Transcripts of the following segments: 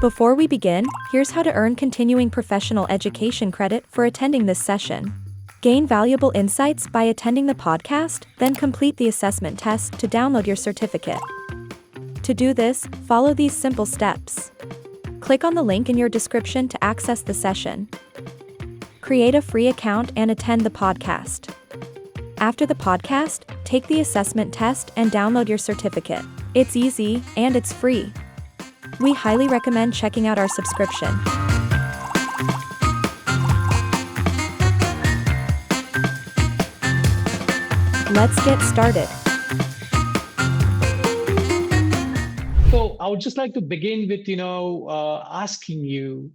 Before we begin, here's how to earn continuing professional education credit for attending this session. Gain valuable insights by attending the podcast, then complete the assessment test to download your certificate. To do this, follow these simple steps. Click on the link in your description to access the session. Create a free account and attend the podcast. After the podcast, take the assessment test and download your certificate. It's easy, and it's free. We highly recommend checking out our subscription. Let's get started. So I would just like to begin with, asking you,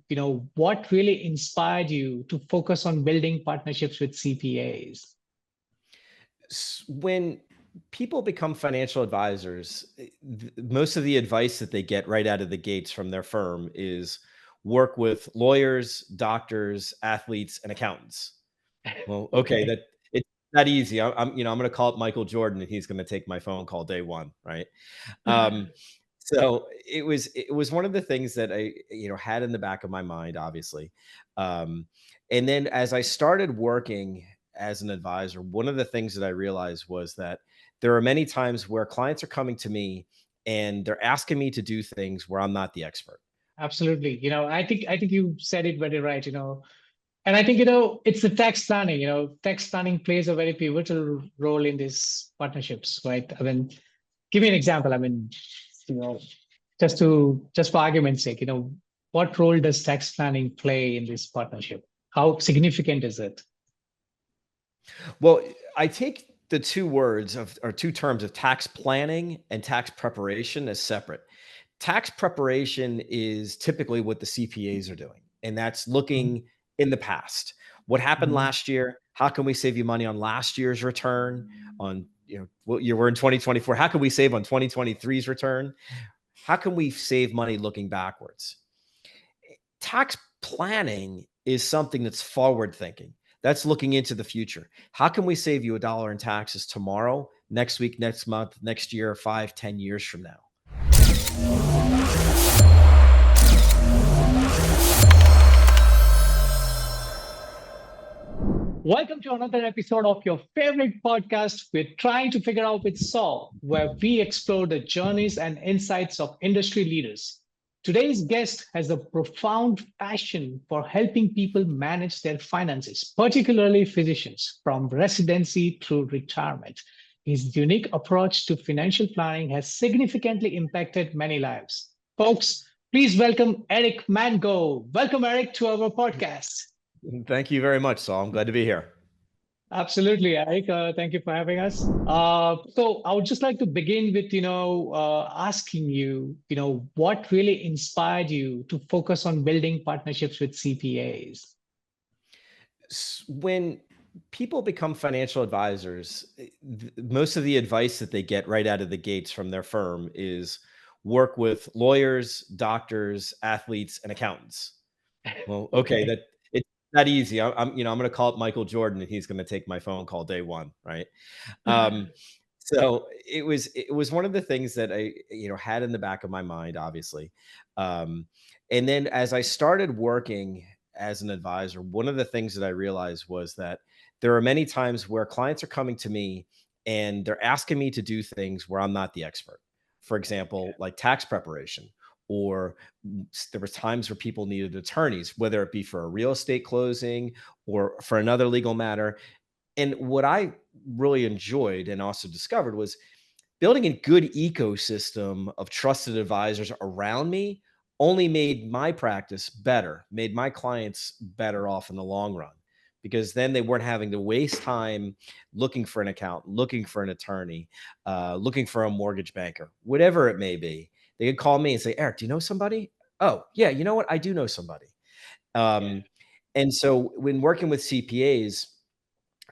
what really inspired you to focus on building partnerships with CPAs? When people become financial advisors, most of the advice that they get right out of the gates from their firm is work with lawyers, doctors, athletes, and accountants. Well, okay, that it's not easy. I'm going to call up Michael Jordan, and he's going to take my phone call day one, right? So it was one of the things that I had in the back of my mind, obviously, and then as I started working as an advisor, one of the things that I realized was that there are many times where clients are coming to me and they're asking me to do things where I'm not the expert. Absolutely. I think you said it very right, and I think, it's the tax planning, tax planning plays a very pivotal role in these partnerships, right? I mean, give me an example. I mean, you know, just for argument's sake, what role does tax planning play in this partnership? How significant is it? Well, I take the two terms of tax planning and tax preparation as separate. Tax preparation is typically what the CPAs are doing, and that's looking in the past. What happened Mhm. last year? How can we save you money on last year's return? On what year we're in 2024? How can we save on 2023's return? How can we save money looking backwards? Tax planning is something that's forward thinking. That's looking into the future. How can we save you $1 in taxes tomorrow, next week, next month, next year, 5, 10 years from now? Welcome to another episode of your favorite podcast. We're trying to figure out with Saul, where we explore the journeys and insights of industry leaders. Today's guest has a profound passion for helping people manage their finances, particularly physicians, from residency through retirement. His unique approach to financial planning has significantly impacted many lives. Folks, please welcome Eric Mangold. Welcome, Eric, to our podcast. Thank you very much, Saul. I'm glad to be here. Absolutely, Eric. Thank you for having us. So I would just like to begin with, asking you, what really inspired you to focus on building partnerships with CPAs? When people become financial advisors, most of the advice that they get right out of the gates from their firm is work with lawyers, doctors, athletes, and accountants. Well, okay, that it's not easy. I'm going to call up Michael Jordan, and he's going to take my phone call day one, right? Um, so it was one of the things that I had in the back of my mind, obviously, and then as I started working as an advisor, one of the things that I realized was that there are many times where clients are coming to me and they're asking me to do things where I'm not the expert. For example, like tax preparation, or there were times where people needed attorneys, whether it be for a real estate closing or for another legal matter. And what I really enjoyed and also discovered was building a good ecosystem of trusted advisors around me only made my practice better, made my clients better off in the long run, because then they weren't having to waste time looking for an accountant, looking for an attorney, looking for a mortgage banker, whatever it may be. They could call me and say, Eric, do you know somebody? Oh, yeah, you know what? I do know somebody. Yeah. Um, and so when working with CPAs,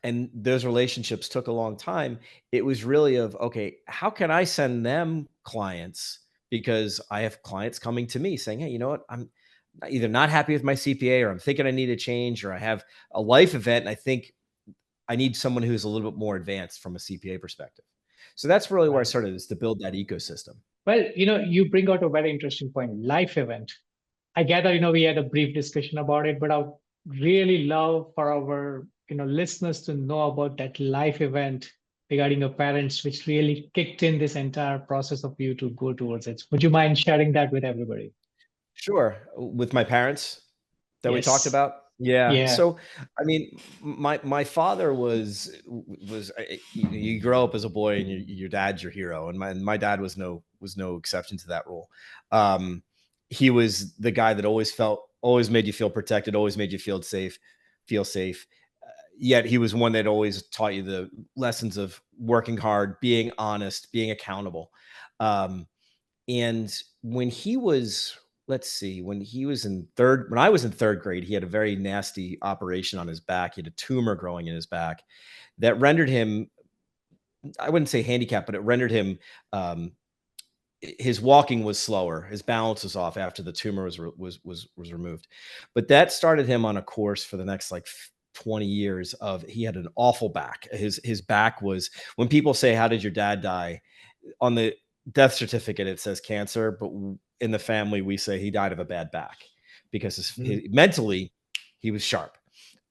and those relationships took a long time, it was really of, okay, how can I send them clients? Because I have clients coming to me saying, hey, you know what? I'm either not happy with my CPA, or I'm thinking I need a change, or I have a life event and I think I need someone who's a little bit more advanced from a CPA perspective. So that's really where I Right. started, is to build that ecosystem. Well, you bring out a very interesting point, life event. I gather, we had a brief discussion about it, but I would really love for our, listeners to know about that life event regarding your parents, which really kicked in this entire process of you to go towards it. Would you mind sharing that with everybody? Sure. With my parents that we talked Yes. about? Yeah. Yeah. So, I mean, my father was you grow up as a boy and your dad's your hero, and my dad was no exception to that rule. Um, he was the guy that always made you feel protected, always made you feel safe. Yet he was one that always taught you the lessons of working hard, being honest, being accountable. Um, and when he was, let's see, when I was in third grade, he had a very nasty operation on his back. He had a tumor growing in his back that rendered him, I wouldn't say handicapped, but it rendered him, um, his walking was slower. His balance was off after the tumor was removed. But that started him on a course for the next 20 years of he had an awful back. His back was, when people say, "How did your dad die?" on the death certificate it says cancer, but in the family we say he died of a bad back because Mhm. mentally he was sharp.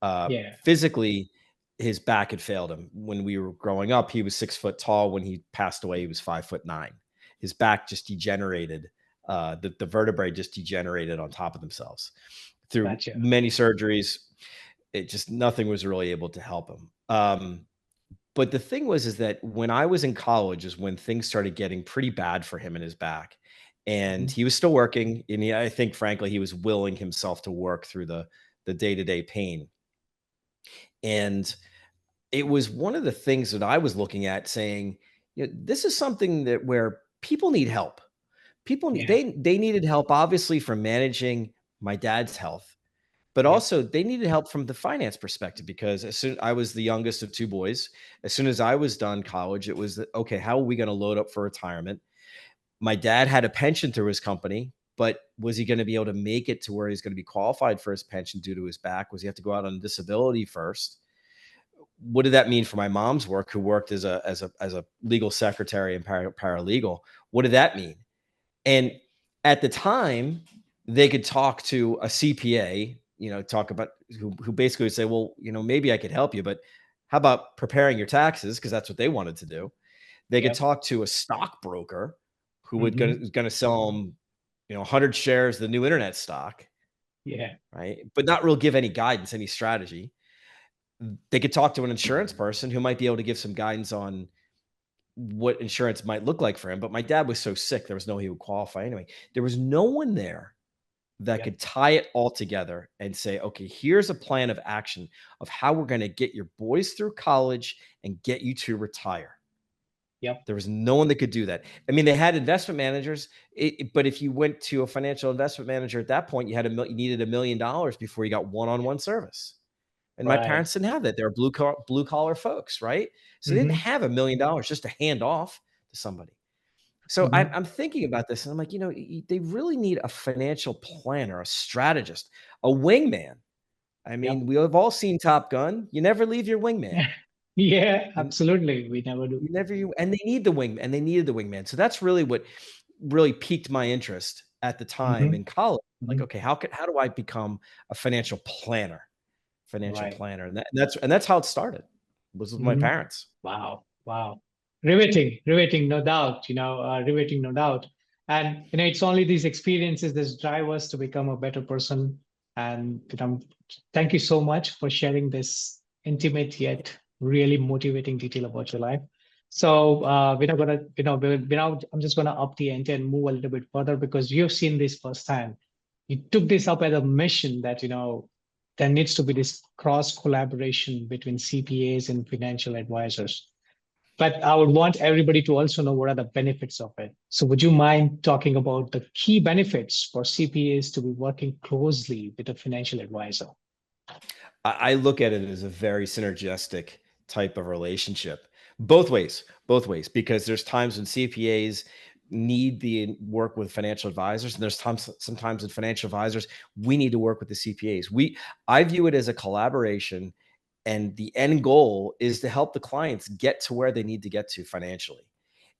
Yeah. Physically, his back had failed him. When we were growing up, he was 6 foot tall. When he passed away, he was 5'9". His back just degenerated. The vertebrae just degenerated on top of themselves through Gotcha. many surgeries. It just, nothing was really able to help him. But the thing was, is that when I was in college is when things started getting pretty bad for him in his back. And Mhm. he was still working. And I think, frankly, he was willing himself to work through the day-to-day pain. And it was one of the things that I was looking at saying, this is something that where people need help. People need, Yeah. they needed help, obviously, from managing my dad's health, but Yep. also they needed help from the finance perspective, because as soon I was the youngest of two boys, as soon as I was done college, it was okay, how are we going to load up for retirement? My dad had a pension through his company, but was he going to be able to make it to where he's going to be qualified for his pension due to his back? Was he have to go out on disability first? What did that mean for my mom's work, who worked as a legal secretary and paralegal? What did that mean? And at the time, they could talk to a CPA, talk about who basically would say, well, maybe I could help you, but how about preparing your taxes? Because that's what they wanted to do. They could Yep. talk to a stockbroker who Hmm. gonna sell them, 100 shares of the new internet stock, Yeah. right? But not really give any guidance, any strategy. They could talk to an insurance person who might be able to give some guidance on what insurance might look like for him. But my dad was so sick, there was no way he would qualify anyway. There was no one there that Yep. could tie it all together and say, okay, here's a plan of action of how we're going to get your boys through college and get you to retire. Yep. There was no one that could do that. I mean, they had investment managers, but if you went to a financial investment manager at that point, you needed $1 million before you got one-on-one service. And my Right. parents didn't have that. They were blue collar folks, right? So they didn't Hmm. have $1 million just to hand off to somebody. So Hmm. I'm thinking about this, and I'm like, they really need a financial planner, a strategist, a wingman. I Yep. mean, we have all seen Top Gun. You never leave your wingman. Yeah, You, absolutely. We never do. you never you and they need the wing and they needed the wingman. So that's really what really piqued my interest at the time Hmm. in college. Like, Hmm. okay, how do I become a financial planner? Financial Right. planner. And that's how it started. Was with my Hmm. parents. Wow. Wow. Riveting. Riveting, no doubt. Riveting, no doubt. And it's only these experiences that drive us to become a better person. And thank you so much for sharing this intimate yet really motivating detail about your life. So we're not gonna, I'm just gonna up the ante and move a little bit further because you've seen this firsthand. You took this up as a mission that there needs to be this cross collaboration between CPAs and financial advisors. But I would want everybody to also know what are the benefits of it. So would you mind talking about the key benefits for CPAs to be working closely with a financial advisor? I look at it as a very synergistic type of relationship, both ways, because there's times when CPAs need the work with financial advisors, and there's sometimes in financial advisors we need to work with the CPAs. I view it as a collaboration, and the end goal is to help the clients get to where they need to get to financially.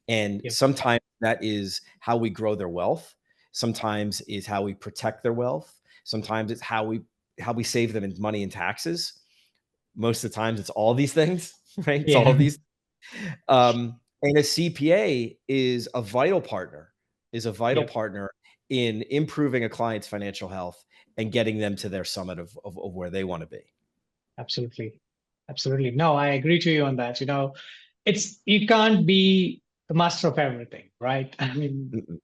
And Yep. sometimes that is how we grow their wealth. Sometimes is how we protect their wealth. Sometimes it's how we save them in money and taxes. Most of the times it's all these things, right? It's all Yeah, of these. And a CPA is a vital partner, yep, in improving a client's financial health and getting them to their summit of where they want to be. absolutely. Absolutely. No, I agree to you on that. You can't be the master of everything, right? I mean, Mm-mm.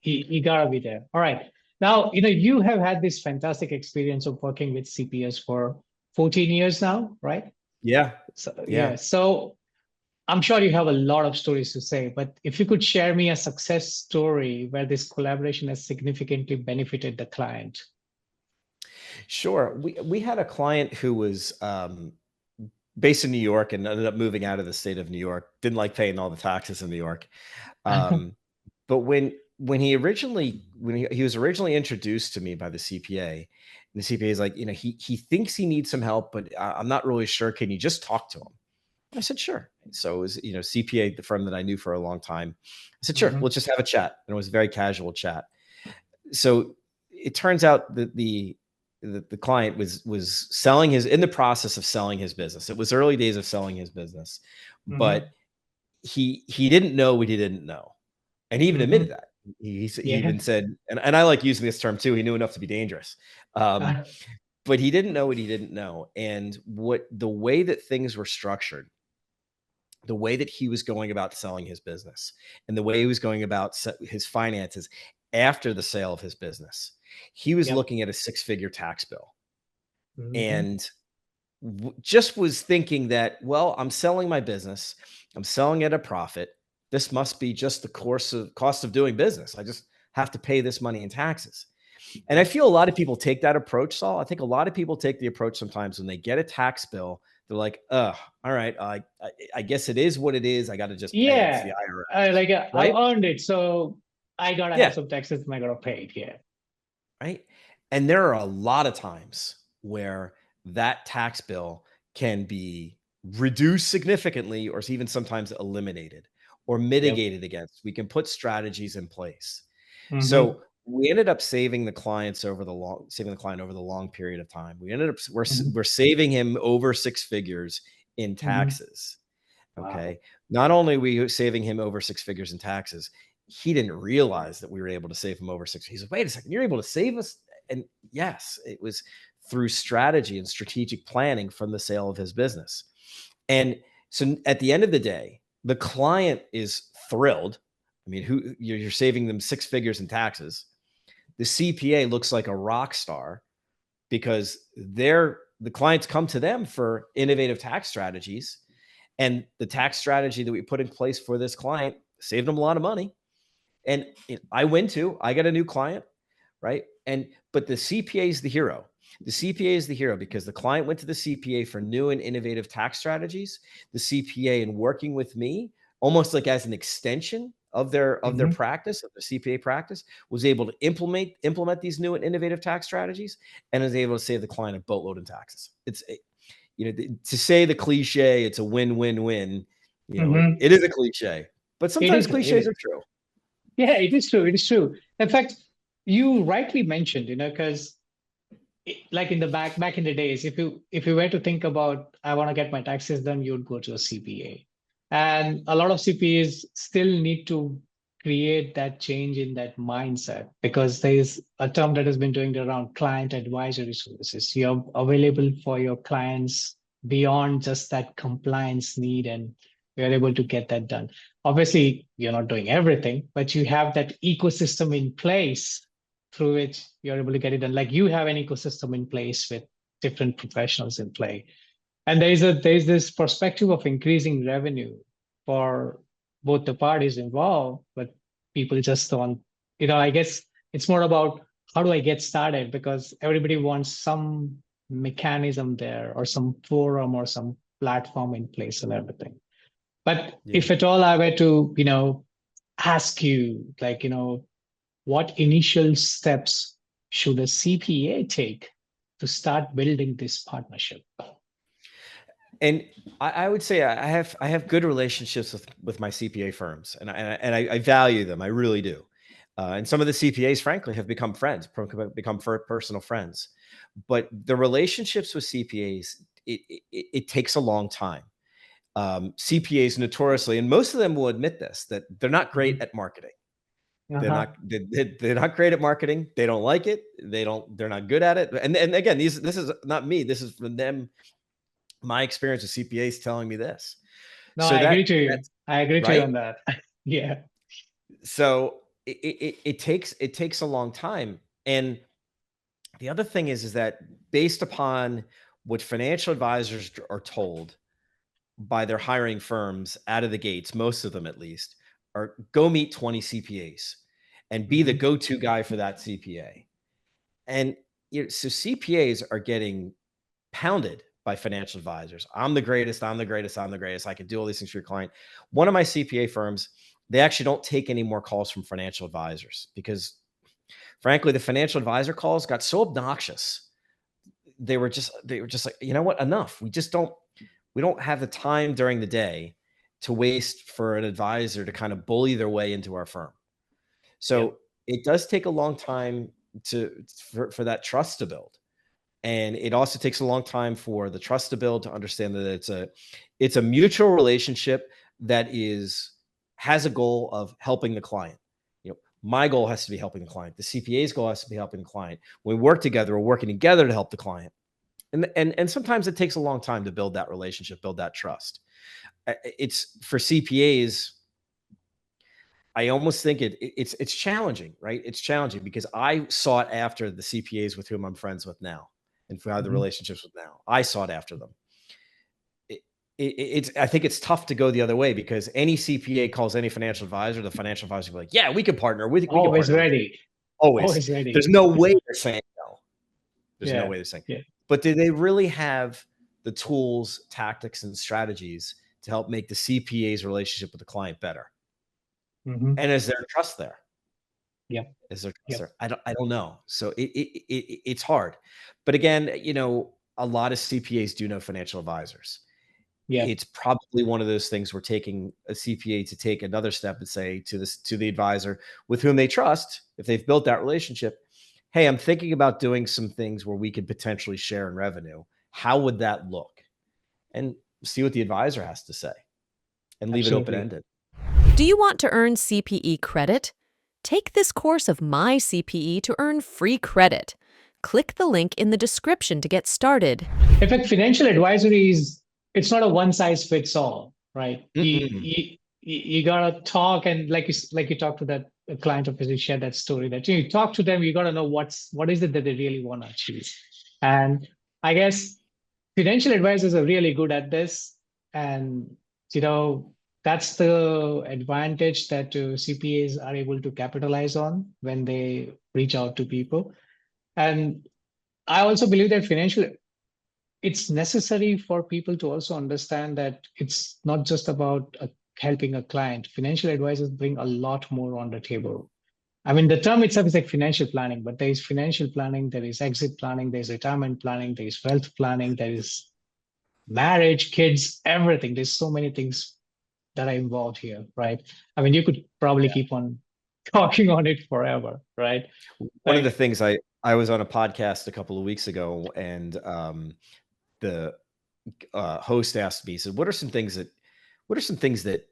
you gotta be there. All right. Now, you have had this fantastic experience of working with CPS for 14 years now, right? Yeah. So, Yeah. yeah. So I'm sure you have a lot of stories to say, but if you could share me a success story where this collaboration has significantly benefited the client. Sure. We had a client who was based in New York and ended up moving out of the state of New York. Didn't like paying all the taxes in New York. Um, but when he was originally introduced to me by the CPA, and the CPA is like, he thinks he needs some help, but I'm not really sure. Can you just talk to him? I said, sure. So it was, CPA, the firm that I knew for a long time. I said, sure, Mhm, let's just have a chat. And it was a very casual chat. So it turns out that the client was selling in the process of selling his business. It was early days of selling his business, mhm, but he didn't know what he didn't know. And he even admitted mhm. that. He Yeah. even said, and I like using this term too, he knew enough to be dangerous. Um, but he didn't know what he didn't know. And the way that things were structured, the way that he was going about selling his business, and the way he was going about his finances after the sale of his business, he was Yep. looking at a six-figure tax bill Mhm, and just was thinking that, well, I'm selling my business, I'm selling at a profit. This must be just the cost of doing business. I just have to pay this money in taxes. And I yep. feel a lot of people take that approach, Saul. I think a lot of people take the approach sometimes when they get a tax bill, they're like, all right, I guess it is what it is. I got to just pay it. It's the Yeah. IRS, I've right? earned it, so I gotta have Yeah, some taxes and I gotta pay it. Yeah. right. And there are a lot of times where that tax bill can be reduced significantly or even sometimes eliminated or Yep. mitigated against. We can put strategies in place. Mm-hmm. So we ended up saving the client over the long period of time. We ended up Mm-hmm. we're saving him over six figures in Mm-hmm. taxes. Wow. Okay. Not only are we saving him over six figures in taxes, he didn't realize that we were able to save him over six. He said, wait a second, you're able to save us. And yes, it was through strategy and strategic planning from the sale of his business. And so at the end of the day, the client is thrilled. I mean, you're saving them six figures in taxes. The CPA looks like a rock star because the clients come to them for innovative tax strategies. And the tax strategy that we put in place for this client saved them a lot of money. And I got a new client, right? But the CPA is the hero. The CPA is the hero because the client went to the CPA for new and innovative tax strategies. The CPA, in working with me, almost like as an extension of their Mm-hmm. practice, of the CPA practice, was able to implement these new and innovative tax strategies and is able to save the client a boatload in taxes. To say the cliche, it's a win-win-win. Mm-hmm. It is a cliche, but It sometimes is. It cliches is. are true. Yeah, it is true. It is true. In fact, you rightly mentioned, because like in the back in the days, if you were to think about I want to get my taxes done, you'd go to a CPA. And a lot of CPAs still need to create that change in that mindset, because there is a term that has been doing around client advisory services. You're available for your clients beyond just that compliance need, and you're able to get that done. Obviously, you're not doing everything, but you have that ecosystem in place through which you're able to get it done. Like, you have an ecosystem in place with different professionals in play. And there's this perspective of increasing revenue for both the parties involved, but people just don't, I guess it's more about how do I get started, because everybody wants some mechanism there or some forum or some platform in place and everything. But Yeah. if at all I were to, ask you, like, what initial steps should a CPA take to start building this partnership? And I would say I have good relationships with my CPA firms, and I value them. I really do. And some of the CPAs, frankly, have become friends, become personal friends. But the relationships with CPAs, it takes a long time. CPAs notoriously, and most of them will admit this, that they're not great at marketing. Uh-huh. They're not great at marketing. They don't like it. They're not good at it. And again, this is not me. This is from them. My experience with CPAs telling me this. No, So I agree to you. that's I agree to you right. on that. Yeah. So it takes a long time. And the other thing is that based upon what financial advisors are told by their hiring firms out of the gates, most of them at least, are go meet 20 CPAs and be the Hmm. go-to guy for that CPA. And so CPAs are getting pounded by financial advisors. I'm the greatest. I'm the greatest. I'm the greatest. I can do all these things for your client. One of my CPA firms, they actually don't take any more calls from financial advisors because, frankly, the financial advisor calls got so obnoxious. They were just like, you know what? Enough. We don't have the time during the day to waste for an advisor to kind of bully their way into our firm. Yep. So it does take a long time for that trust to build. And it also takes a long time for the trust to build, to understand that it's a mutual relationship that has a goal of helping the client. My goal has to be helping the client. The CPA's goal has to be helping the client. When we work together, we're working together to help the client. And sometimes it takes a long time to build that relationship, build that trust. It's for CPAs. I almost think it's challenging, right? It's challenging because I sought after the CPAs with whom I'm friends with now, and who I have the Hmm. relationships with now. I sought after them. I think it's tough to go the other way because any CPA calls any financial advisor, the financial advisor will be like, "Yeah, we could partner. We could Always partner with you." ready. Always. Always There's ready. no way they're saying no. There's no Yeah. way they're saying. Yeah. But do they really have the tools, tactics, and strategies to help make the CPA's relationship with the client better? Hmm. And is there trust there? Yep. Is there trust Yep. there? I don't know. So it's hard. But again, a lot of CPAs do know financial advisors. Yep. It's probably one of those things where taking a CPA to take another step and say to the advisor with whom they trust, if they've built that relationship, hey, I'm thinking about doing some things where we could potentially share in revenue. How would that look? And see what the advisor has to say and leave it open Absolutely. ended. Do you want to earn CPE credit? Take this course of My CPE to earn free credit. Click the link in the description to get started. In fact, financial advisory it's not a one size fits all, right? Mm-mm. You gotta talk, and like you talked to that client of yours, you shared that story that you talk to them, you gotta know what is it that they really want to achieve. And I guess financial advisors are really good at this. And you know that's the advantage that CPAs are able to capitalize on when they reach out to people. And I also believe that it's necessary for people to also understand that it's not just about helping a client. Financial advisors bring a lot more on the table. I mean, the term itself is like financial planning, but there is financial planning, there is exit planning, there's retirement planning, there is wealth planning, there is marriage, kids, everything. There's so many things that are involved here, right? I mean, you could probably keep on talking on it forever, right? One of the Like, things I was on a podcast a couple of weeks ago, and the host asked me, he said, what are some things that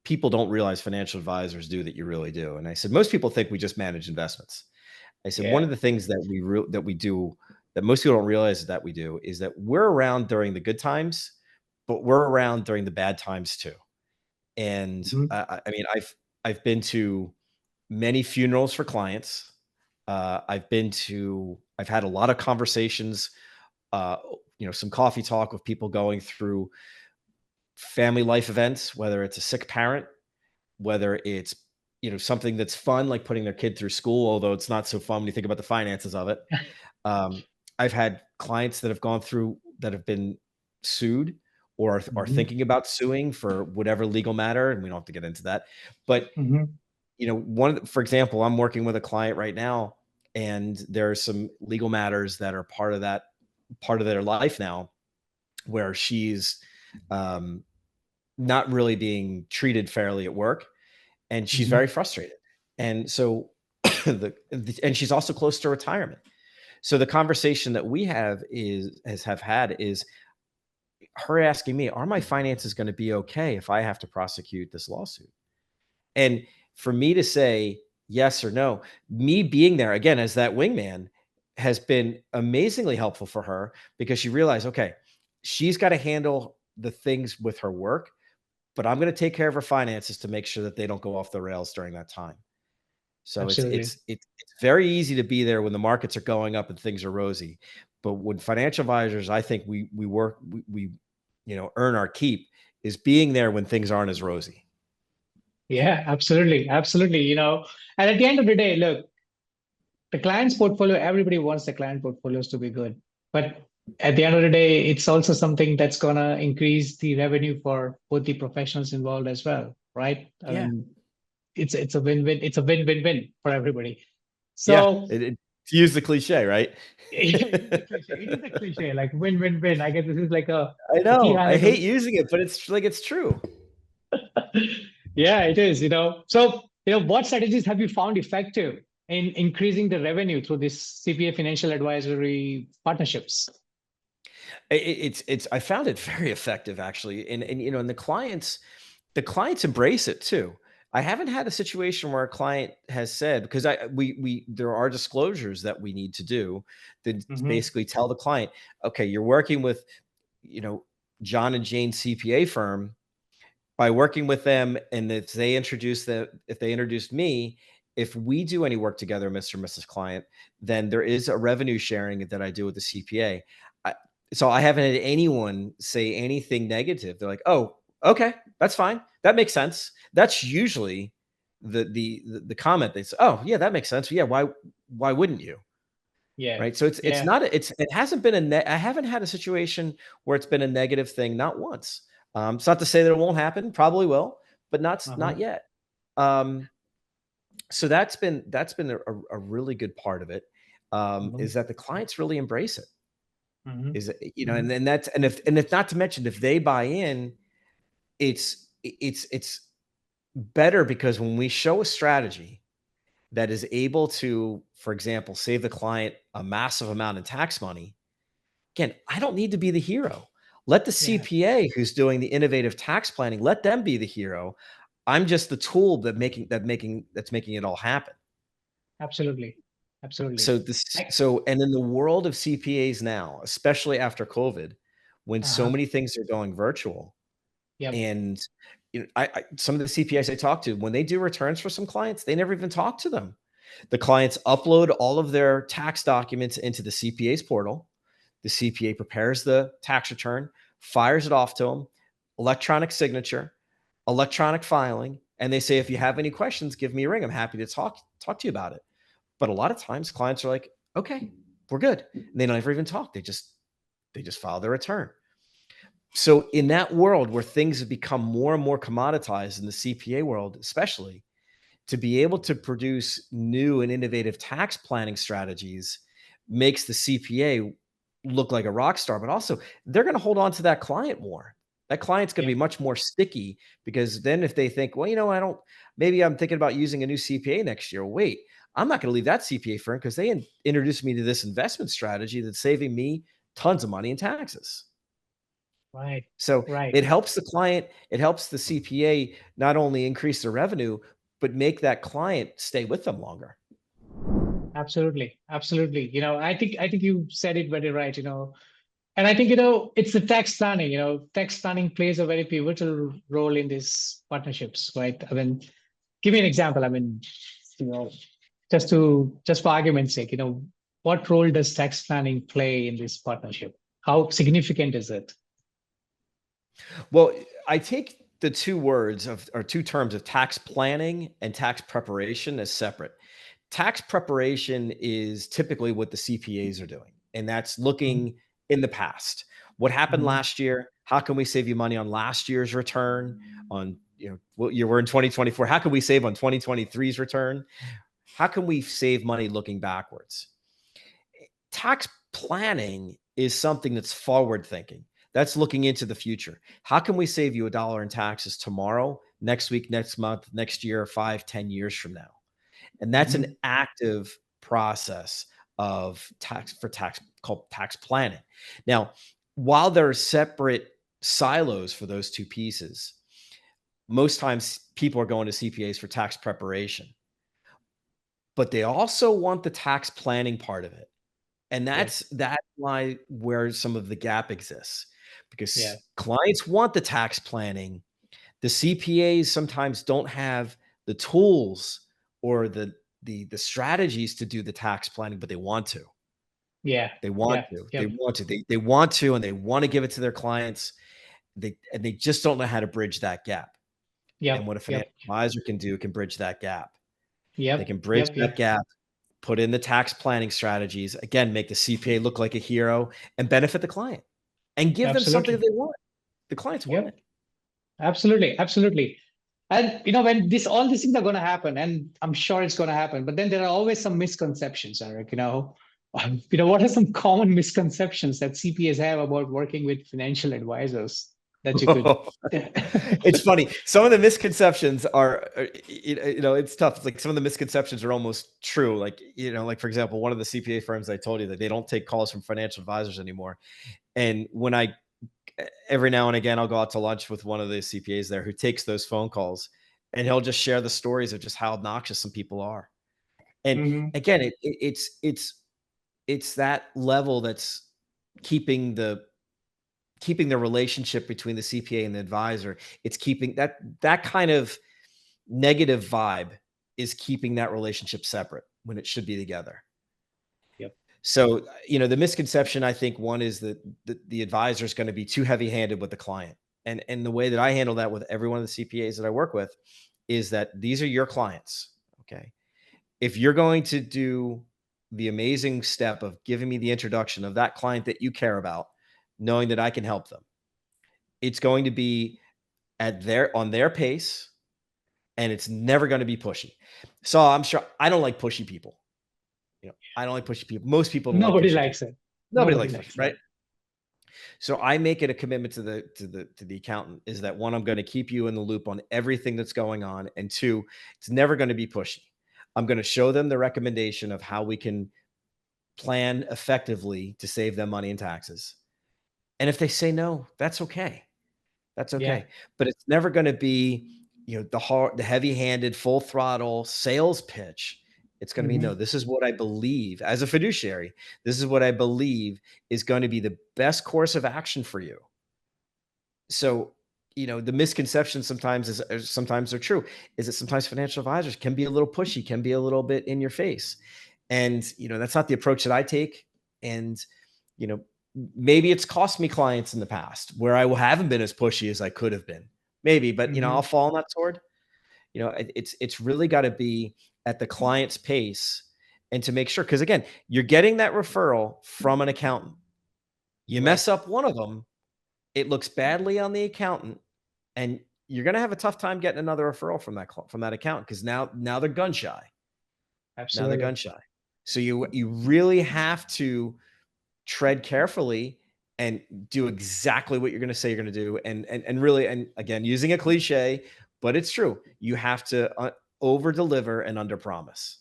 people don't realize financial advisors do that you really do?" And I said, most people think we just manage investments. I said, one yeah. of the things that we do that most people don't realize that we do is that we're around during the good times, but we're around during the bad times too. And Mhm. I mean, I've been to many funerals for clients. I've had a lot of conversations, uh, some coffee talk with people going through family life events, whether it's a sick parent, whether it's, something that's fun, like putting their kid through school, although it's not so fun when you think about the finances of it. Um, I've had clients that have been sued or are Mhm. thinking about suing for whatever legal matter, and we don't have to get into that. But Mhm. for example, I'm working with a client right now, and there are some legal matters that are part of their life now, where she's um, not really being treated fairly at work, and she's Mhm. very frustrated. And so and she's also close to retirement. So the conversation that we have had is her asking me, are my finances going to be okay if I have to prosecute this lawsuit? And for me to say yes or no, me being there again as that wingman has been amazingly helpful for her, because she realized, okay, she's got to handle the things with her work, but I'm going to take care of her finances to make sure that they don't go off the rails during that time. So it's Absolutely. it's it's it's very easy to be there when the markets are going up and things are rosy. But when financial advisors, I think we earn our keep is being there when things aren't as rosy. Yeah, absolutely. Absolutely. And at the end of the day, look, the client's portfolio, everybody wants the client portfolios to be good. But at the end of the day, it's also something that's going to increase the revenue for both the professionals involved as well, right? I Yeah. mean, it's a win-win. It's a win-win-win for everybody. Yeah. So To use the cliche, right? it is a cliche. It is a cliche, like win-win-win. I guess this is like I a key know. I highlight of hate using it, but it's true. yeah, it is, So, what strategies have you found effective in increasing the revenue through this CPA financial advisory partnerships? It's I found it very effective, actually. And the clients embrace it too. I haven't had a situation where a client has said, because we there are disclosures that we need to do that Hmm. basically tell the client, okay, you're working with, you know, John and Jane CPA firm. By working with them, and if they introduced me, if we do any work together, Mr. and Mrs. Client, then there is a revenue sharing that I do with the CPA. So I haven't had anyone say anything negative. They're like, "Oh, okay, that's fine. That makes sense." That's usually the comment they say. "Oh, yeah, that makes sense. Yeah, why wouldn't you?" Yeah, Right? So it's yeah. not it hasn't been I haven't had a situation where it's been a negative thing, not once. It's not to say that it won't happen, probably will, but not Uh-huh. yet. Um, so that's been a really good part of it. Hmm. Is that the clients really embrace it? Hmm. Is it, Hmm. and then that's and if not to mention, if they buy in, it's better, because when we show a strategy that is able to, for example, save the client a massive amount in tax money. Again, I don't need to be the hero. Let the Yeah, CPA who's doing the innovative tax planning, let them be the hero. I'm just the tool that's making it all happen. absolutely. Absolutely. I, And in the world of CPAs now, especially after COVID, when so uh-huh. many things are going virtual, Yep. and some of the CPAs I talk to, when they do returns for some clients, they never even talk to them. The clients upload all of their tax documents into the CPA's portal. The CPA prepares the tax return, fires it off to them, electronic signature, electronic filing, and they say, if you have any questions, give me a ring. I'm happy to talk to you about it. But a lot of times clients are like, okay, we're good. And they never even talk. They just file their return. So in that world where things have become more and more commoditized in the CPA world, especially, to be able to produce new and innovative tax planning strategies makes the CPA look like a rock star, but also they're going to hold on to that client more. That client's going to Yep. be much more sticky, because then if they think, well, maybe I'm thinking about using a new CPA next year. Wait, I'm not going to leave that CPA firm because they introduced me to this investment strategy that's saving me tons of money in taxes. Right. So Right. it helps the client, it helps the CPA not only increase their revenue, but make that client stay with them longer. Absolutely. Absolutely. I think you said it very right. And I think, it's the tax planning. Tax planning plays a very pivotal role in these partnerships, right? I mean, give me an example. I mean, you know, just for argument's sake, what role does tax planning play in this partnership? How significant is it? Well, I take the two terms of tax planning and tax preparation as separate. Tax preparation is typically what the CPAs are doing, and that's looking in the past. What happened Mm-hmm. last year? How can we save you money on last year's return? On what year we're in 2024? How can we save on 2023's return? How can we save money looking backwards? Tax planning is something that's forward thinking. That's looking into the future. How can we save you $1 in taxes tomorrow, next week, next month, next year, 5, 10 years from now? And that's an active process of tax called tax planning. Now, while there are separate silos for those two pieces, most times people are going to CPAs for tax preparation, but they also want the tax planning part of it. And Yep. that's why where some of the gap exists, Yeah. because clients want the tax planning. The CPAs sometimes don't have the tools or the strategies to do the tax planning, but they want to. Yeah. They want Yeah. to. They Yep. want to. They want to, and they want to give it to their clients. They just don't know how to bridge that gap. And Yep. what a financial Yep. advisor can do can bridge that gap. They Yep. can bridge Yep. that Yep. gap, put in the tax planning strategies, again, make the CPA look like a hero and benefit the client and give them something that Absolutely. they want. The clients want Yep. it. Absolutely. Absolutely. And when all these things are going to happen, and I'm sure it's going to happen, but then there are always some misconceptions, Eric. What are some common misconceptions that CPAs have about working with financial advisors that you could? It's funny. Some of the misconceptions it's tough. It's like some of the misconceptions are almost true. Like, like for example, one of the CPA firms I told you that they don't take calls from financial advisors anymore. And when every now and again, I'll go out to lunch with one of the CPAs there who takes those phone calls, and he'll just share the stories of just how obnoxious some people are. And Mhm. again, it's that level that's keeping the relationship between the CPA and the advisor. It's keeping that kind of negative vibe is keeping that relationship separate when it should be together. Yep. So, the misconception, I think, one is that the advisor is going to be too heavy-handed with the client. And the way that I handle that with every one of the CPAs that I work with is that these are your clients. Okay. If you're going to do the amazing step of giving me the introduction of that client that you care about, knowing that I can help them, it's going to be on their pace, and it's never going to be pushy. So I'm sure I don't like pushy people. I don't like pushy people. Most people don't like Nobody pushy likes people. it. Nobody Nobody likes pushy, likes right? that. So I make it a commitment to the accountant is that, one, I'm going to keep you in the loop on everything that's going on, and two, it's never going to be pushy. I'm going to show them the recommendation of how we can plan effectively to save them money in taxes. And if they say no, that's okay. That's Yeah. okay. But it's never going to be, the heavy-handed, full throttle sales pitch. It's going to be, no, Mhm. this is what I believe as a fiduciary. This is what I believe is going to be the best course of action for you. So, the misconception sometimes are true, is that sometimes financial advisors can be a little pushy, can be a little bit in your face. And, that's not the approach that I take. And, you know, maybe it's cost me clients in the past where I haven't been as pushy as I could have been. Maybe, but I'll Mhm. fall on that sword. It's really got to be at the client's pace, and to make sure, because again, you're getting that referral from an accountant. You Right. mess up one of them, it looks badly on the accountant, and you're going to have a tough time getting another referral from that accountant, because now they're gun shy. Now they're gun Absolutely. shy. So you really have to tread carefully and do exactly what you're going to say you're going to do, and really, and again, using a cliche, but it's true. You have to over deliver and under promise.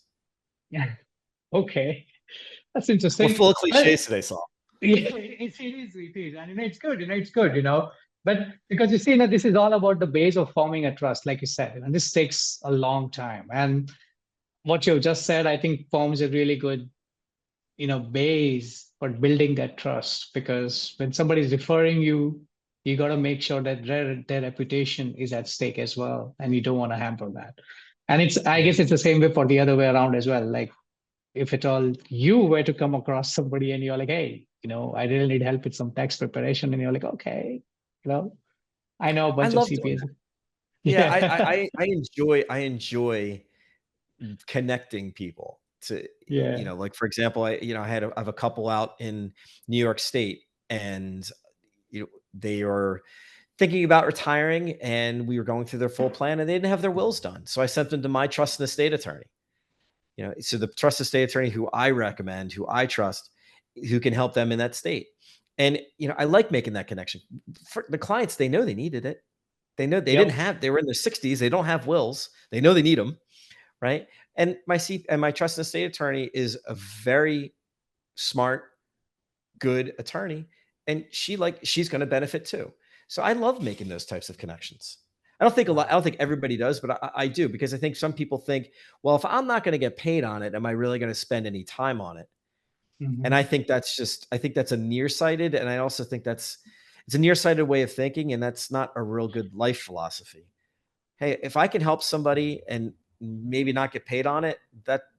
Yeah. Okay. That's We're interesting. full of Well, cliches today, Saul. yeah, it is, and it's good, it's good. But because you see, this is all about the base of forming a trust, like you said, and this takes a long time. And what you've just said, I think, forms a really good, base for building that trust. Because when somebody's referring you, you got to make sure that their reputation is at stake as well, and you don't want to hamper that. And I Yeah. guess it's the same way for the other way around as well. Like, if at all you were to come across somebody and you're like, hey, I really need help with some tax preparation, and you're like, okay, I know a I bunch of love doing CPAs. that. Yeah, Yeah. I enjoy connecting people to, Yeah. like for example, I have a couple out in New York State, and they are thinking about retiring, and we were going through their full plan, and they didn't have their wills done. So I sent them to my trust and estate attorney. So the trust estate attorney who I recommend, who I trust, who can help them in that state. And I like making that connection. For the clients, they know they needed it. They know they Yep. they were in their 60s, they don't have wills. They know they need them, right? And my trust and estate attorney is a very smart, good attorney, and she's going to benefit too. So I love making those types of connections. I don't think everybody does, but I do, because I think some people think, well, if I'm not going to get paid on it, am I really going to spend any time on it? And Mm-hmm. I think that's a nearsighted, and I also think it's a nearsighted way of thinking, and that's not a real good life philosophy. Hey, if I can help somebody and maybe not get paid on it,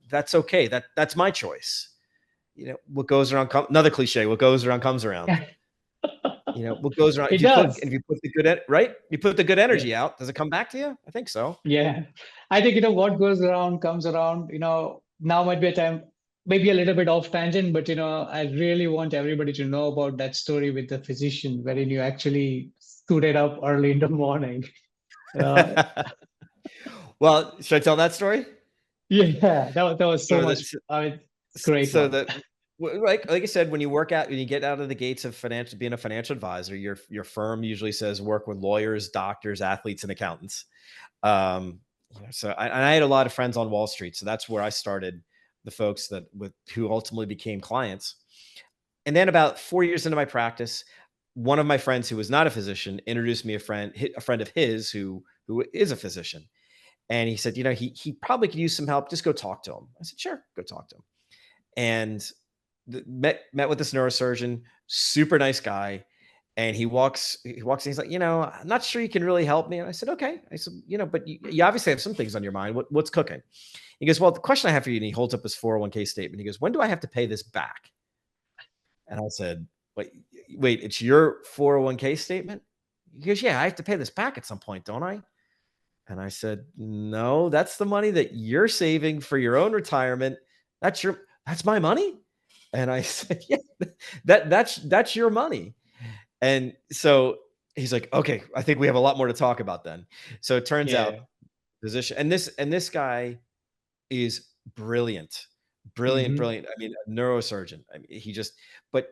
that's okay. That's my choice. What goes around, another cliche, what goes around comes around. What goes around, It does. if you put the good, right? You put the good Yeah. energy out, does it come back to you? I think so. Yeah. I think, what goes around comes around. Now might be a time, maybe a little bit off tangent, but, I really want everybody to know about that story with the physician wherein you actually suited up early in the morning. Uh, Well, should I tell that story? yeah, that was so So much. I mean, great so one. that like I said, when you get out of the gates of being a financial advisor, your firm usually says work with lawyers, doctors, athletes, and accountants. And I had a lot of friends on Wall Street, so that's where I started. The folks who ultimately became clients. And then about 4 years into my practice, one of my friends who was not a physician introduced me a friend of his who is a physician. And he said, he probably could use some help. Just go talk to him. I said, sure, go talk to him. And met with this neurosurgeon, super nice guy. And he walks in, he's like, I'm not sure you can really help me. And I said, okay. I said, but you obviously have some things on your mind. What's cooking? He goes, well, the question I have for you, and he holds up his 401k statement. He goes, when do I have to pay this back? And I said, wait, it's your 401k statement? He goes, yeah, I have to pay this back at some point, don't I? And I said, no, that's the money that you're saving for your own retirement. That's my money. And I said, yeah, that's your money. And so he's like, okay, I think we have a lot more to talk about then. So it turns out Yeah. physician, and this guy is brilliant, brilliant, Mm-hmm. brilliant. I mean, a neurosurgeon. I mean, but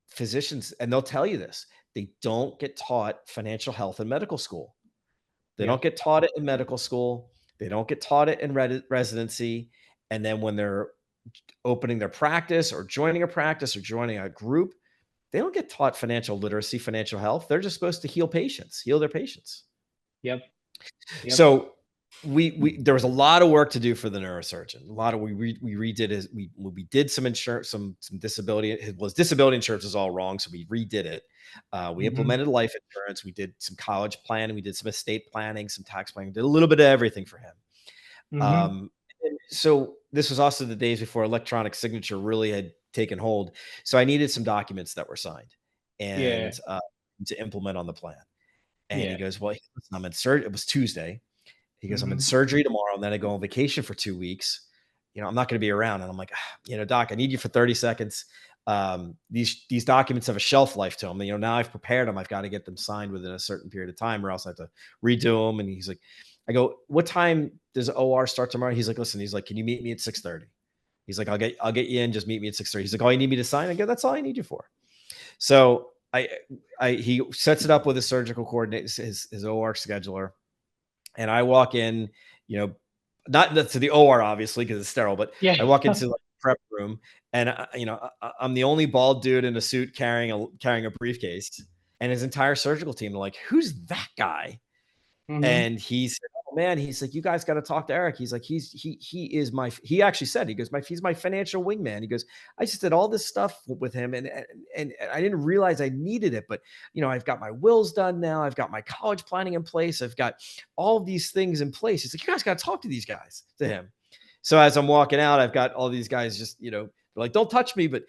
physicians, and they'll tell you this, they don't get taught financial health in medical school. They don't Yep. get taught it in medical school. They don't get taught it in residency. And then when they're opening their practice or joining a practice or joining a group, they don't get taught financial literacy, financial health. They're just supposed to heal their patients. Yep. Yep. So there was a lot of work to do for the neurosurgeon. A lot of we redid his we did some insurance, some disability. Disability insurance is all wrong, so we redid it. We Mm-hmm. implemented life insurance. We did some college planning. We did some estate planning, some tax planning. Did a little bit of everything for him. Mm-hmm. So this was also the days before electronic signature really had taken hold. So I needed some documents that were signed Yeah. and to implement on the plan. And he Yeah. goes, well, listen, I'm in surgery. It was Tuesday. He goes, I'm in Mm-hmm. surgery tomorrow, and then I go on vacation for 2 weeks. I'm not going to be around. And I'm like, doc, I need you for 30 seconds. These documents have a shelf life to them. Now I've prepared them. I've got to get them signed within a certain period of time, or else I have to redo them. And he's like, I go, what time does OR start tomorrow? He's like, listen, he's like, can you meet me at 6:30? He's like, I'll get you in. Just meet me at 6:30. He's like, oh, you need me to sign? I go, that's all I need you for. So he sets it up with his surgical coordinator, his OR scheduler. And I walk in, not to the OR, obviously, because it's sterile, but Yeah. I walk into the prep room, and I'm the only bald dude in a suit carrying a briefcase, and his entire surgical team are like, "Who's that guy?" Mm-hmm. And he said, "Oh man," he's like, "You guys got to talk to Eric." He's like, he actually said, he goes, he's my financial wingman. He goes, I just did all this stuff with him, and I didn't realize I needed it, but I've got my wills done now. I've got my college planning in place. I've got all of these things in place. He's like, you guys got to talk to these guys, to him. So as I'm walking out, I've got all these guys just, they're like, don't touch me, but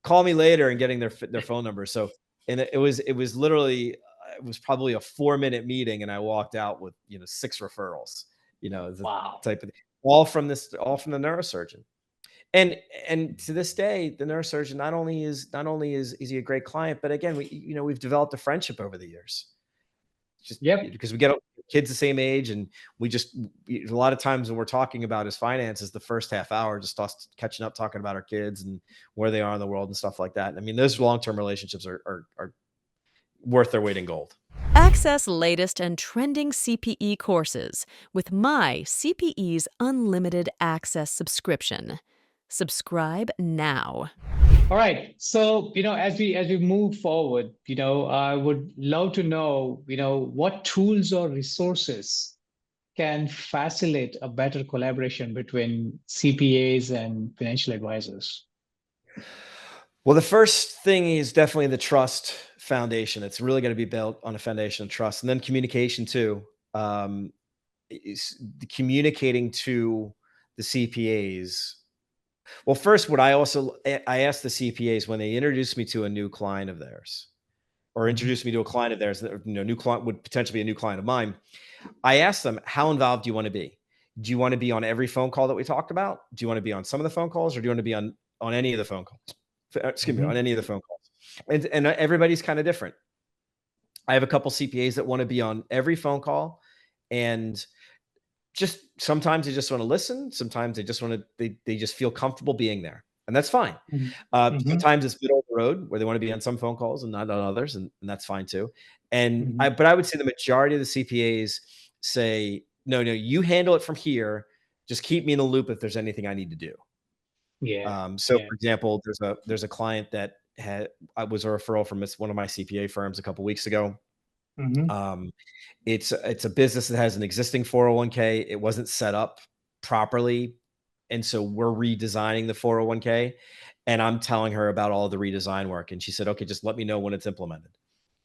call me later, and getting their phone number. So, and it was literally, it was probably a 4-minute meeting, and I walked out with 6 referrals. The Wow. type of all from the neurosurgeon. And to this day, the neurosurgeon not only is he a great client, but again, we've developed a friendship over the years. Just Yep. because we get kids the same age, and a lot of times when we're talking about his finances, the first half hour just us catching up, talking about our kids and where they are in the world and stuff like that. I mean, those long-term relationships are worth their weight in gold. Access latest and trending CPE courses with my CPE's Unlimited Access subscription. Subscribe now. All right. So, as we move forward, I would love to know, what tools or resources can facilitate a better collaboration between CPAs and financial advisors. Well, the first thing is definitely the trust foundation. It's really going to be built on a foundation of trust, and then communication too. Is the communicating to the CPAs. Well, first, I ask the CPAs when they introduce me to a new client of theirs, or introduce me to a client of theirs that, new client would potentially be a new client of mine. I ask them, how involved do you want to be? Do you want to be on every phone call that we talked about? Do you want to be on some of the phone calls, or do you want to be on any of the phone calls? Excuse me, on any of the phone calls. And everybody's kind of different. I have a couple CPAs that want to be on every phone call, and just sometimes they just want to listen. Sometimes they just want to, they just feel comfortable being there, and that's fine. Sometimes it's middle of the road where they want to be on some phone calls and not on others, and that's fine too. But I would say the majority of the CPAs say, no, you handle it from here. Just keep me in the loop if there's anything I need to do. For example, there's a client that was a referral from one of my CPA firms a couple weeks ago. It's a business that has an existing 401k. It wasn't set up properly, and so we're redesigning the 401k. And I'm telling her about all the redesign work, and she said, "Okay, just let me know when it's implemented,"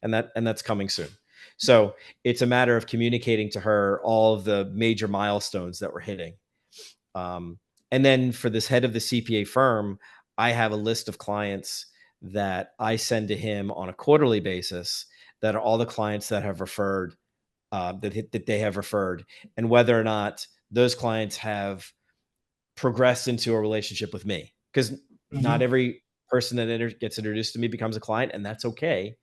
and that's coming soon. So it's a matter of communicating to her all of the major milestones that we're hitting. And then for this head of the CPA firm, I have a list of clients that I send to him on a quarterly basis that are all the clients that have referred, that they have referred, and whether or not those clients have progressed into a relationship with me. Because not every person that gets introduced to me becomes a client, and that's okay.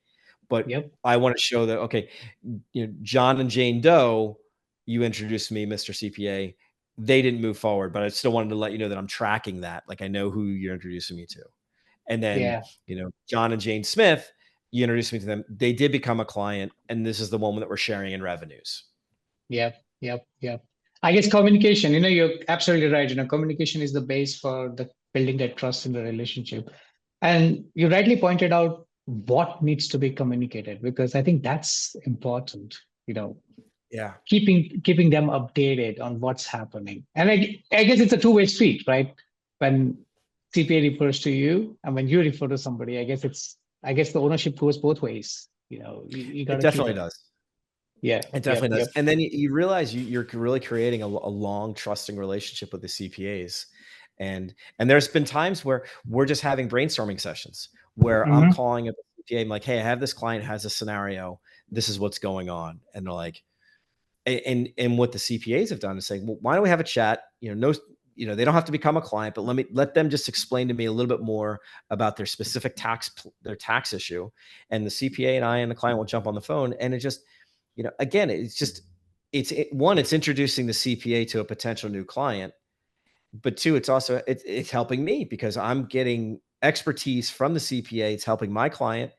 But I want to show that, okay, John and Jane Doe, you introduced me, Mr. CPA. They didn't move forward, but I still wanted to let you know that I'm tracking that. Like, I know who you're introducing me to. And then, John and Jane Smith, you introduced me to them. They did become a client, and this is the moment that we're sharing in revenues. Yep. I guess communication, you're absolutely right. Communication is the base for the building that trust in the relationship. And you rightly pointed out what needs to be communicated, because I think that's important, keeping them updated on what's happening. And I guess it's a two-way street, right? When CPA refers to you and when you refer to somebody, I guess the ownership goes both ways. You got it definitely does. Yeah, it definitely does. And then you realize you're really creating a long, trusting relationship with the CPAs. And there's been times where we're just having brainstorming sessions where I'm calling up a CPA. I'm like, hey, I have this client has a scenario. This is what's going on. And they're like, and what the CPAs have done is saying, well, why don't we have a chat? They don't have to become a client, but let them just explain to me a little bit more about their specific tax issue. And the CPA and I and the client will jump on the phone, and it just, again, it's introducing the CPA to a potential new client, but two, it's also, it's helping me because I'm getting expertise from the CPA. It's helping my client.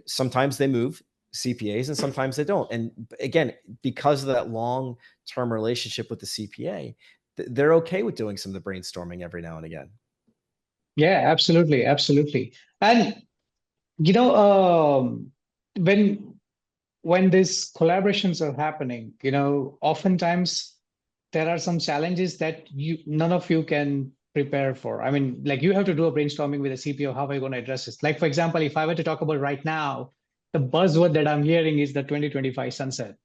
Sometimes they move CPAs and sometimes they don't. And again, because of that long-term relationship with the CPA, they're okay with doing some of the brainstorming every now and again. Yeah, absolutely. And, when these collaborations are happening, oftentimes there are some challenges that none of you can prepare for. I mean, like, you have to do a brainstorming with a CPO. How are you going to address this? Like, for example, if I were to talk about right now, the buzzword that I'm hearing is the 2025 sunset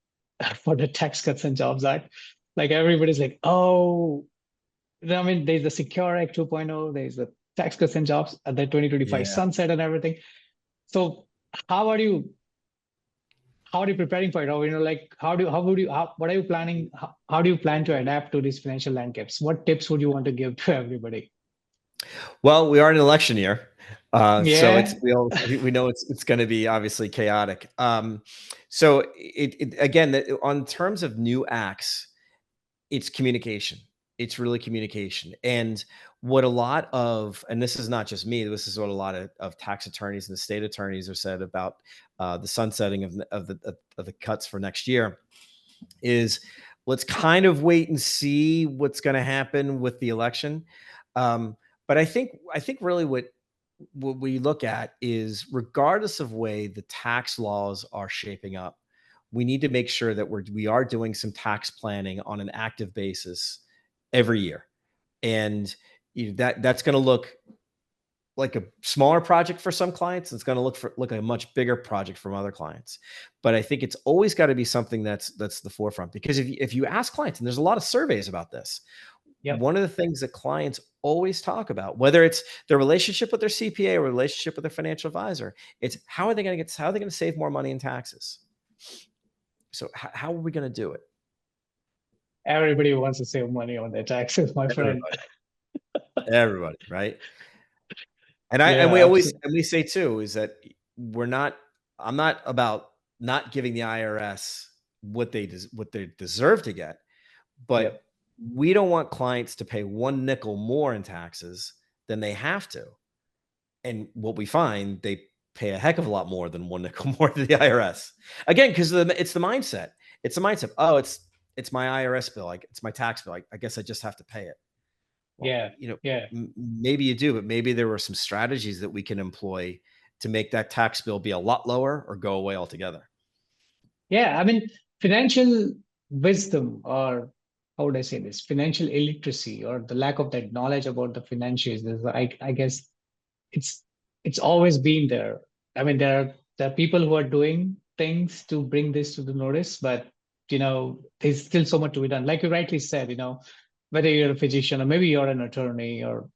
for the Tax Cuts and Jobs Act. Like, everybody's like, oh, I mean, there's the Secure Act 2.0, there's the Tax Cuts and Jobs, the 2025 sunset and everything. So how are you preparing for it? Or, what are you planning? How do you plan to adapt to these financial landscapes? What tips would you want to give to everybody? Well, we are in an election year. So we know it's going to be obviously chaotic. So again, on terms of new acts, it's communication. It's really communication. And what a lot of, and this is not just me, this is what a lot of tax attorneys and the state attorneys have said about the sunsetting of the cuts for next year, is let's kind of wait and see what's going to happen with the election. But I think really what we look at is, regardless of way the tax laws are shaping up, we need to make sure that we are doing some tax planning on an active basis every year. And that's going to look like a smaller project for some clients. It's going to look like a much bigger project from other clients. But I think it's always got to be something that's the forefront, because if you ask clients, and there's a lot of surveys about this, one of the things that clients always talk about, whether it's their relationship with their CPA or relationship with their financial advisor, it's how are they going to save more money in taxes? So how are we going to do it? Everybody wants to save money on their taxes, my friend. Everybody, right? And we say too, is that I'm not about not giving the IRS what they deserve to get, but we don't want clients to pay one nickel more in taxes than they have to. And what we find, they pay a heck of a lot more than one nickel more to the IRS. Again, because it's the mindset. It's the mindset. Oh, it's my IRS bill. It's my tax bill. I guess I just have to pay it. Well, maybe you do, but maybe there were some strategies that we can employ to make that tax bill be a lot lower or go away altogether. Yeah, I mean, financial wisdom, or how would I say this? Financial illiteracy, or the lack of that knowledge about the financials. I guess it's always been there. I mean, there are people who are doing things to bring this to the notice, but there's still so much to be done. Like you rightly said, whether you're a physician or maybe you're an attorney or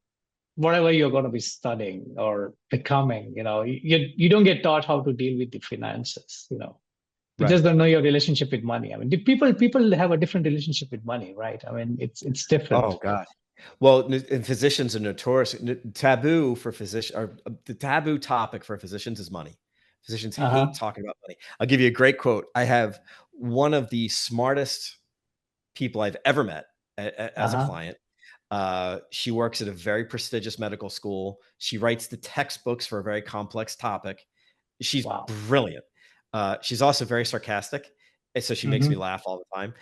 whatever you're going to be studying or becoming, you don't get taught how to deal with the finances. You just don't know your relationship with money. I mean, people have a different relationship with money, right? I mean, it's different. Oh God. Well, and physicians are notorious. Taboo for physicians, or the taboo topic for physicians, is money. Physicians hate talking about money. I'll give you a great quote. I have one of the smartest people I've ever met as a client. She works at a very prestigious medical school. She writes the textbooks for a very complex topic. She's brilliant. She's also very sarcastic, and so she makes me laugh all the time.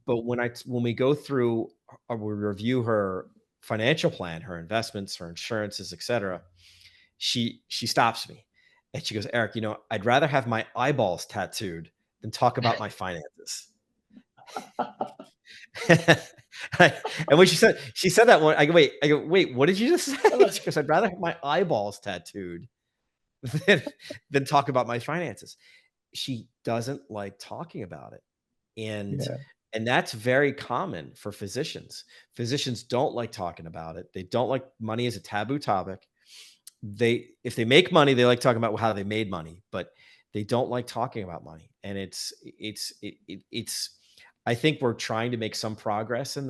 But when we go through, or we review her financial plan, her investments, her insurances, etc., she stops me and she goes, "Eric, I'd rather have my eyeballs tattooed than talk about my finances." And when she said that one, I go, wait, what did you just say? She goes, "I'd rather have my eyeballs tattooed than talk about my finances." She doesn't like talking about it. And that's very common for physicians. Physicians don't like talking about it. They don't like money as a taboo topic. If they make money, they like talking about how they made money, but they don't like talking about money. And it's I think we're trying to make some progress in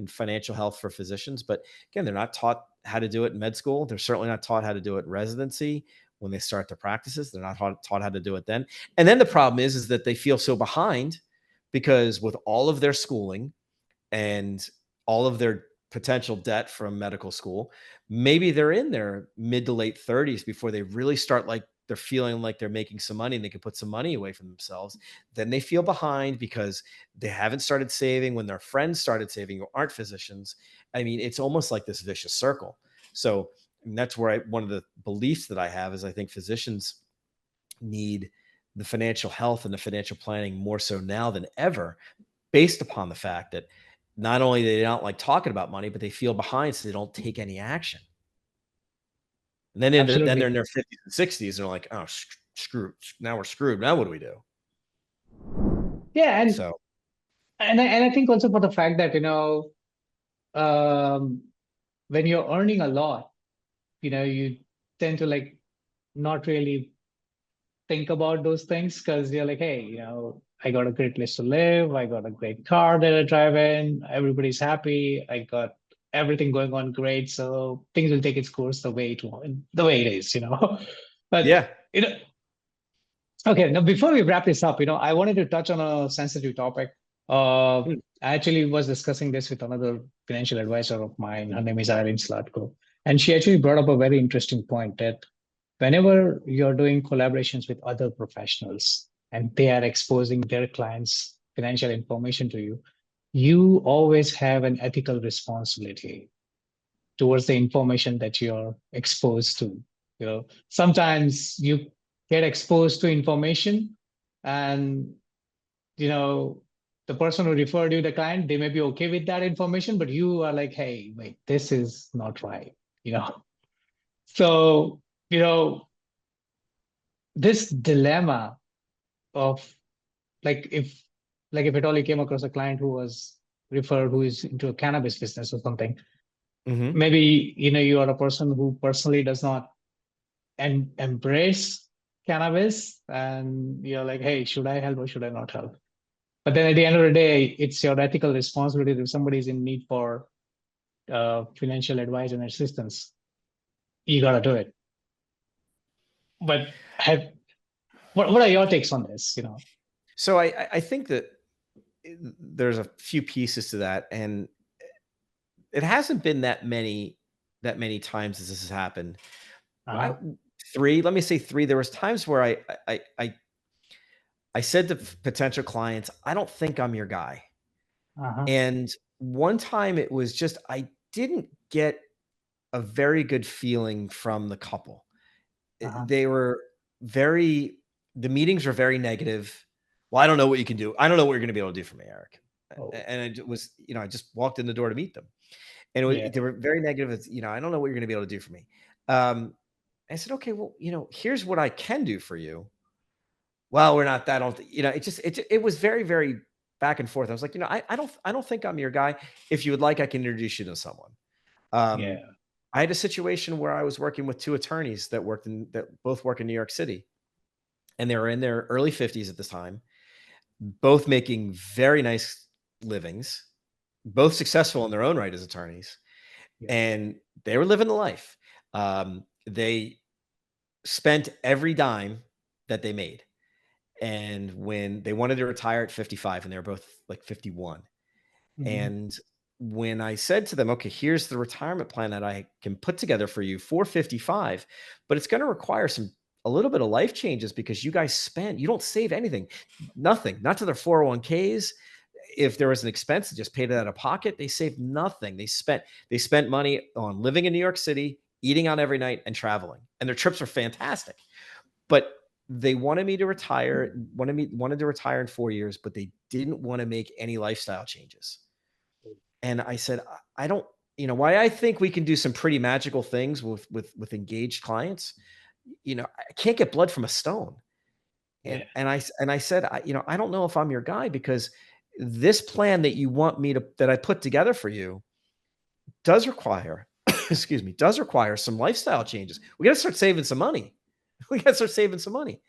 financial health for physicians, but again, they're not taught how to do it in med school. They're certainly not taught how to do it in residency. When they start their practices, they're not taught how to do it then. And then the problem is that they feel so behind, because with all of their schooling and all of their potential debt from medical school, maybe they're in their mid to late 30s before they really start, like, they're feeling like they're making some money and they can put some money away from themselves. Then they feel behind because they haven't started saving when their friends started saving who aren't physicians. I mean, it's almost like this vicious circle. So that's where one of the beliefs that I have is, I think physicians need the financial health and the financial planning more so now than ever, based upon the fact that not only do they don't like talking about money, but they feel behind, so they don't take any action. And then they're in their 50s and 60s, and they're like, "Oh, screw! Now we're screwed. Now what do we do?" Yeah, and I think also for the fact that when you're earning a lot, you tend to not really think about those things, because you're like, hey, I got a great place to live. I got a great car that I drive in. Everybody's happy. I got everything going on great. So things will take its course the way it is, But yeah, okay. Now, before we wrap this up, I wanted to touch on a sensitive topic. I actually was discussing this with another financial advisor of mine. Her name is Irene Slatko. And she actually brought up a very interesting point that whenever you're doing collaborations with other professionals and they are exposing their clients' financial information to you, you always have an ethical responsibility towards the information that you're exposed to. Sometimes you get exposed to information and you know, the person who referred you the client, they may be okay with that information, but you are like, hey, wait, this is not right, you know. So, you know, this dilemma of like if at all you came across a client who was referred who is into a cannabis business or something, Mm-hmm. maybe you are a person who personally does not embrace cannabis and you're like, hey, should I help or should I not help? But then at the end of the day, it's your ethical responsibility if somebody is in need for financial advice and assistance, you got to do it. But what are your takes on this? So I think that there's a few pieces to that, and it hasn't been that many times as this has happened. Uh-huh. Let me say three. There was times where I said to potential clients, I don't think I'm your guy. Uh-huh. And one time it was just, I didn't get a very good feeling from the couple. Uh-huh. They were the meetings were very negative. Well, I don't know what you can do. I don't know what you're going to be able to do for me, Eric. Oh, And it was, I just walked in the door to meet them. And yeah. they were very negative. It's, I don't know what you're going to be able to do for me. I said, okay, well, here's what I can do for you. Well, we're not that, it was very, very back and forth. I was like, I don't think I'm your guy. If you would like, I can introduce you to someone. Yeah. I had a situation where I was working with two attorneys that both work in New York City, and they were in their early 50s at this time, both making very nice livings, both successful in their own right as attorneys, Yeah. and they were living the life. They spent every dime that they made. And when they wanted to retire at 55, and they were both like 51. Mm-hmm. And when I said to them, okay, here's the retirement plan that I can put together for you for 55, but it's going to require a little bit of life changes because you guys you don't save anything, nothing, not to their 401ks. If there was an expense, they just paid it out of pocket. They saved nothing. They spent money on living in New York City, eating out every night, and traveling. And their trips were fantastic. But they wanted me to retire, wanted to retire in 4 years, but they didn't want to make any lifestyle changes. And I said, I don't, why I think we can do some pretty magical things with engaged clients. I can't get blood from a stone. Yeah. And I said, I don't know if I'm your guy, because this plan that you want me that I put together for you does require, does require some lifestyle changes. We got to start saving some money. We got to start saving some money.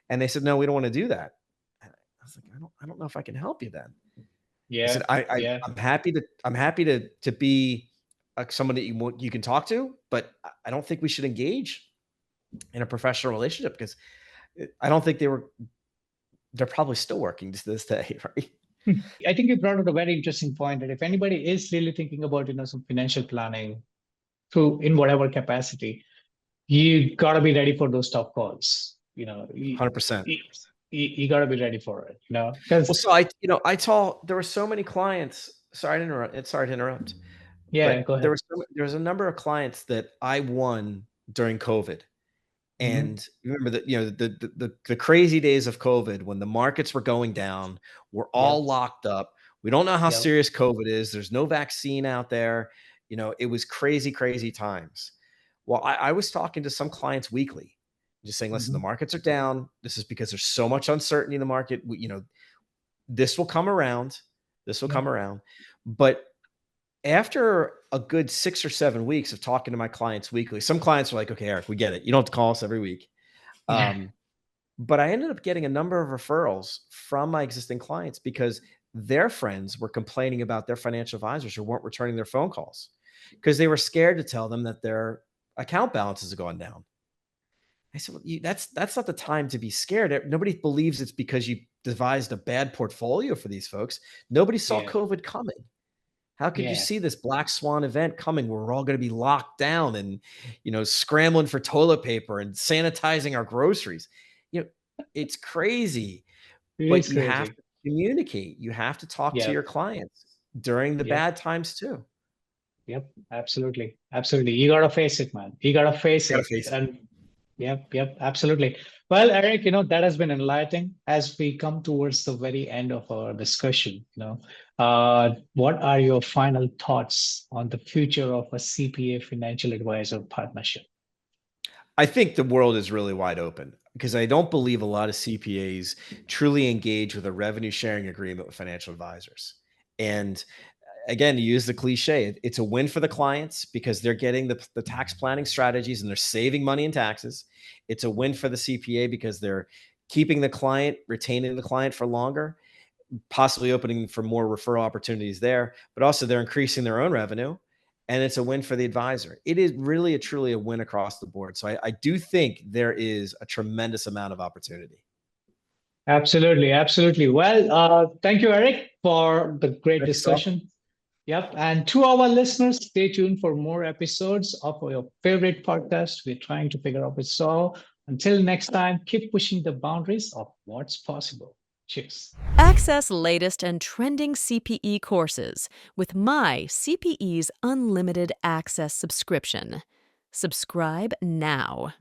And they said, no, we don't want to do that. And I was like, I don't know if I can help you then. I Yeah. said, Yeah. I'm happy to be someone that you can talk to, but I don't think we should engage in a professional relationship, because I don't think they're probably still working to this day, right? I think you brought out a very interesting point that if anybody is really thinking about, some financial planning in whatever capacity, you got to be ready for those tough calls. 100%. You got to be ready for it, Well, because so there were so many clients. Sorry to interrupt. yeah, But go ahead. there was a number of clients that I won during COVID. Mm-hmm. And remember that, the crazy days of COVID, when the markets were going down, we're Yep. all locked up. We don't know how Yep. serious COVID is. There's no vaccine out there. It was crazy, crazy times. Well, I was talking to some clients weekly, just saying, listen, the Mm-hmm. markets are down. This is because there's so much uncertainty in the market. This will come around. This will Yep. come around. But after a good 6 or 7 weeks of talking to my clients weekly, some clients were like, okay, Eric, we get it. You don't have to call us every week. Yeah. But I ended up getting a number of referrals from my existing clients because their friends were complaining about their financial advisors who weren't returning their phone calls because they were scared to tell them that their account balances had gone down. I said, well, that's not the time to be scared. Nobody believes it's because you devised a bad portfolio for these folks. Nobody saw Yeah, COVID coming. How could you yeah, see this black swan event coming where we're all going to be locked down and, scrambling for toilet paper and sanitizing our groceries? It's crazy, it but is you have crazy. to communicate. You have to talk to your Yep, clients during the yep, bad times too. yep, absolutely, absolutely. You gotta face it, man. You gotta face Got to it, face it. and yep, yep, absolutely. Well, Eric, that has been enlightening as we come towards the very end of our discussion. What are your final thoughts on the future of a CPA financial advisor partnership? I think the world is really wide open because I don't believe a lot of CPAs truly engage with a revenue sharing agreement with financial advisors. And again, to use the cliche, it's a win for the clients because they're getting the tax planning strategies and they're saving money in taxes. It's a win for the CPA because they're keeping the client, retaining the client for longer, possibly opening for more referral opportunities there, but also they're increasing their own revenue. And it's a win for the advisor. It is really truly a win across the board. So I do think there is a tremendous amount of opportunity. Absolutely, absolutely. Well, thank you, Eric, for the great Thanks, Saul. discussion. Yep. And to our listeners, stay tuned for more episodes of your favorite podcast. We're trying to figure out what's so. Until next time, keep pushing the boundaries of what's possible. Cheers. Access latest and trending CPE courses with my CPE's Unlimited Access subscription. Subscribe now.